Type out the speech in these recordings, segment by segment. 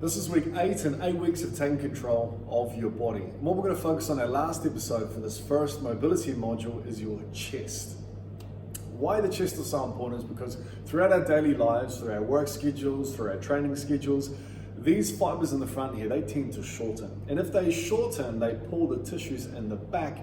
This is week 8 and 8 weeks of taking control of your body. And what we're going to focus on our last episode for this first mobility module is your chest. Why the chest is so important is because throughout our daily lives, through our work schedules, through our training schedules, these fibers in the front here, they tend to shorten. And if they shorten, they pull the tissues in the back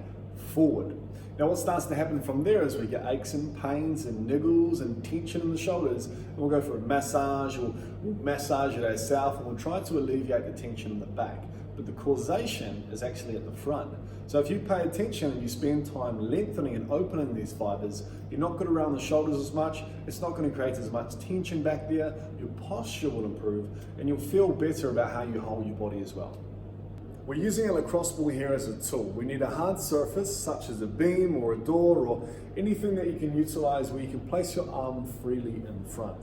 forward. Now what starts to happen from there is we get aches and pains and niggles and tension in the shoulders, and we'll go for a massage, or we'll massage it ourselves, and we'll try to alleviate the tension in the back. But the causation is actually at the front. So if you pay attention and you spend time lengthening and opening these fibers, you're not going to around the shoulders as much, it's not going to create as much tension back there, your posture will improve, and you'll feel better about how you hold your body as well. We're using a lacrosse ball here as a tool. We need a hard surface such as a beam or a door or anything that you can utilize where you can place your arm freely in front.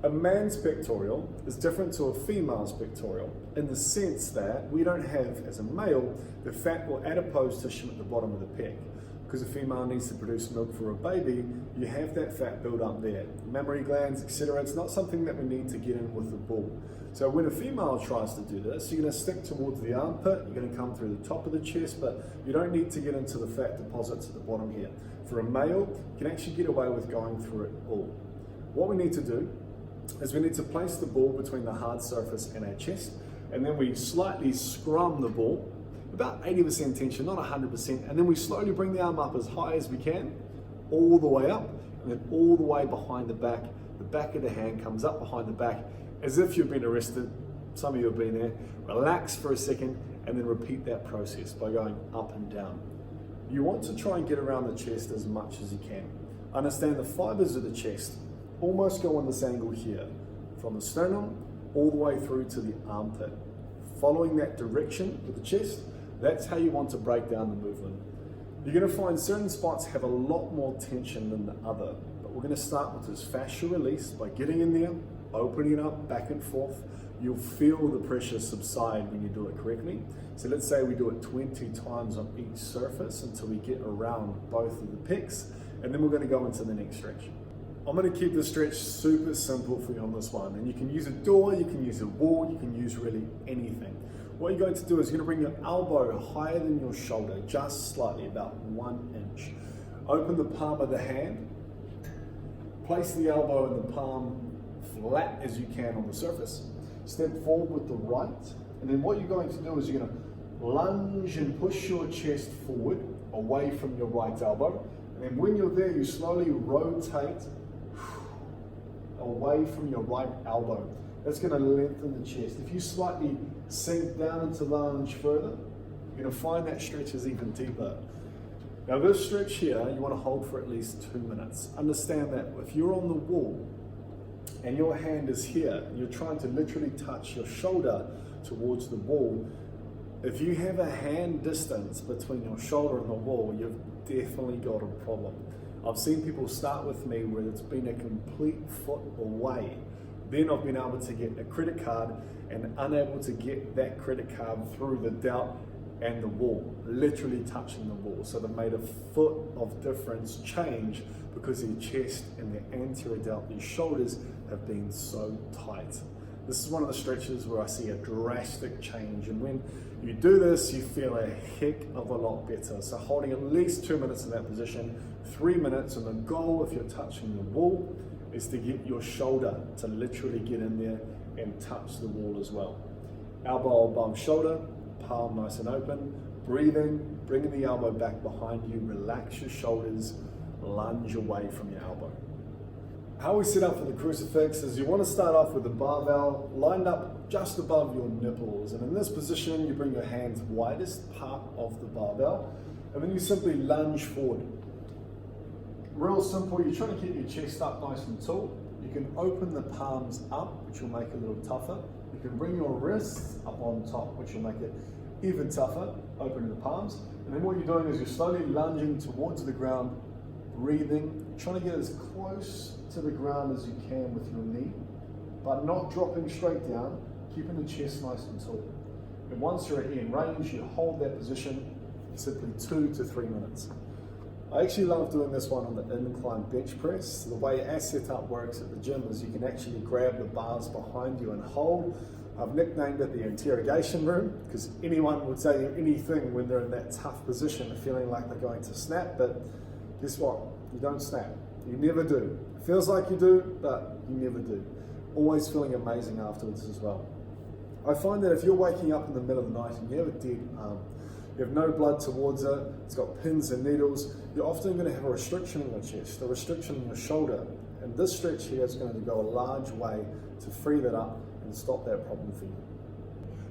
A man's pectoral is different to a female's pectoral in the sense that we don't have, as a male, the fat or adipose tissue at the bottom of the pec. Because a female needs to produce milk for a baby, you have that fat build up there. Mammary glands, etc. It's not something that we need to get in with the ball. So when a female tries to do this, you're going to stick towards the armpit, you're going to come through the top of the chest, but you don't need to get into the fat deposits at the bottom here. For a male, you can actually get away with going through it all. What we need to do is we need to place the ball between the hard surface and our chest, and then we slightly scrum the ball, about 80% tension, not 100%, and then we slowly bring the arm up as high as we can, all the way up, and then all the way behind the back. The back of the hand comes up behind the back, as if you've been arrested. Some of you have been there. Relax for a second, and then repeat that process by going up and down. You want to try and get around the chest as much as you can. Understand the fibers of the chest almost go on this angle here, from the sternum all the way through to the armpit. Following that direction with the chest, that's how you want to break down the movement. You're going to find certain spots have a lot more tension than the other, but we're going to start with this fascia release by getting in there, opening it up back and forth. You'll feel the pressure subside when you do it correctly. So let's say we do it 20 times on each surface until we get around both of the pecs, and then we're going to go into the next stretch. I'm going to keep the stretch super simple for you on this one, and you can use a door, you can use a wall, you can use really anything. What you're going to do is you're going to bring your elbow higher than your shoulder, just slightly, about 1 inch. Open the palm of the hand, place the elbow and the palm flat as you can on the surface. Step forward with the right, and then what you're going to do is you're going to lunge and push your chest forward away from your right elbow, and then when you're there you slowly rotate away from your right elbow. That's going to lengthen the chest. If you slightly sink down into lunge further, you're going to find that stretch is even deeper. Now this stretch here, you want to hold for at least 2 minutes. Understand that if you're on the wall and your hand is here, and you're trying to literally touch your shoulder towards the wall, if you have a hand distance between your shoulder and the wall, you've definitely got a problem. I've seen people start with me where it's been a complete foot away. Then I've been able to get a credit card and unable to get that credit card through the delt and the wall, literally touching the wall. So they've made a foot of difference change because their chest and their anterior delt, their shoulders have been so tight. This is one of the stretches where I see a drastic change, and when you do this, you feel a heck of a lot better. So holding at least 2 minutes in that position, 3 minutes, and the goal if you're touching the wall is to get your shoulder to literally get in there and touch the wall as well. Elbow above shoulder, palm nice and open, breathing, bringing the elbow back behind you, relax your shoulders, lunge away from your elbow. How we set up for the crucifix is you want to start off with the barbell lined up just above your nipples, and in this position you bring your hands widest part of the barbell, and then you simply lunge forward. Real simple, you're trying to keep your chest up nice and tall. You can open the palms up, which will make it a little tougher. You can bring your wrists up on top, which will make it even tougher, opening the palms. And then what you're doing is you're slowly lunging towards the ground, breathing, trying to get as close to the ground as you can with your knee, but not dropping straight down, keeping the chest nice and tall. And once you're in range, you hold that position simply 2 to 3 minutes. I actually love doing this one on the incline bench press. The way our setup works at the gym is you can actually grab the bars behind you and hold, I've nicknamed it the interrogation room because anyone would say anything when they're in that tough position, feeling like they're going to snap, but guess what? You don't snap. You never do. It feels like you do, but you never do. Always feeling amazing afterwards as well. I find that if you're waking up in the middle of the night and you have a dead arm, you have no blood towards it, it's got pins and needles, you're often going to have a restriction in your chest, a restriction in your shoulder, and this stretch here is going to go a large way to free that up and stop that problem for you.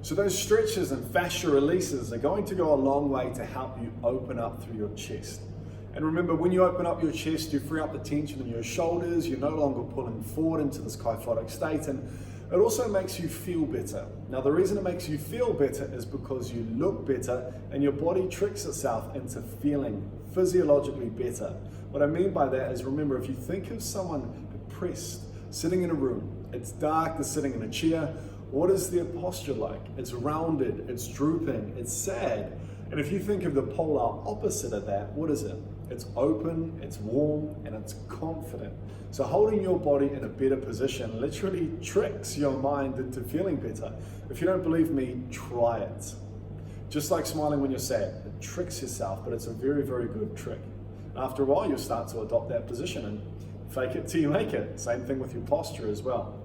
So those stretches and fascia releases are going to go a long way to help you open up through your chest. And remember, when you open up your chest, you free up the tension in your shoulders, you're no longer pulling forward into this kyphotic state, and it also makes you feel better. Now, the reason it makes you feel better is because you look better and your body tricks itself into feeling physiologically better. What I mean by that is, remember, if you think of someone depressed, sitting in a room, it's dark, they're sitting in a chair, what is their posture like? It's rounded, it's drooping, it's sad. And if you think of the polar opposite of that, what is it? It's open, it's warm, and it's confident. So holding your body in a better position literally tricks your mind into feeling better. If you don't believe me, try it. Just like smiling when you're sad, it tricks yourself, but it's a very, very good trick. After a while, you'll start to adopt that position and fake it till you make it. Same thing with your posture as well.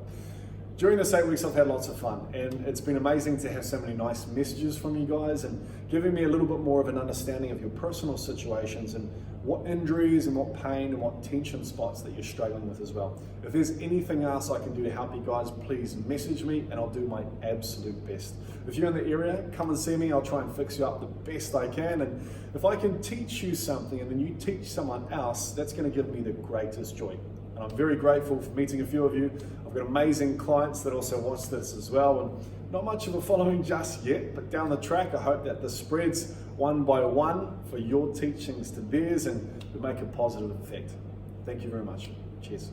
During this 8 weeks, I've had lots of fun, and it's been amazing to have so many nice messages from you guys and giving me a little bit more of an understanding of your personal situations and what injuries and what pain and what tension spots that you're struggling with as well. If there's anything else I can do to help you guys, please message me and I'll do my absolute best. If you're in the area, come and see me. I'll try and fix you up the best I can. And if I can teach you something and then you teach someone else, that's going to give me the greatest joy. And I'm very grateful for meeting a few of you. I've got amazing clients that also watch this as well. And not much of a following just yet, but down the track, I hope that this spreads one by one for your teachings to theirs and to make a positive effect. Thank you very much. Cheers.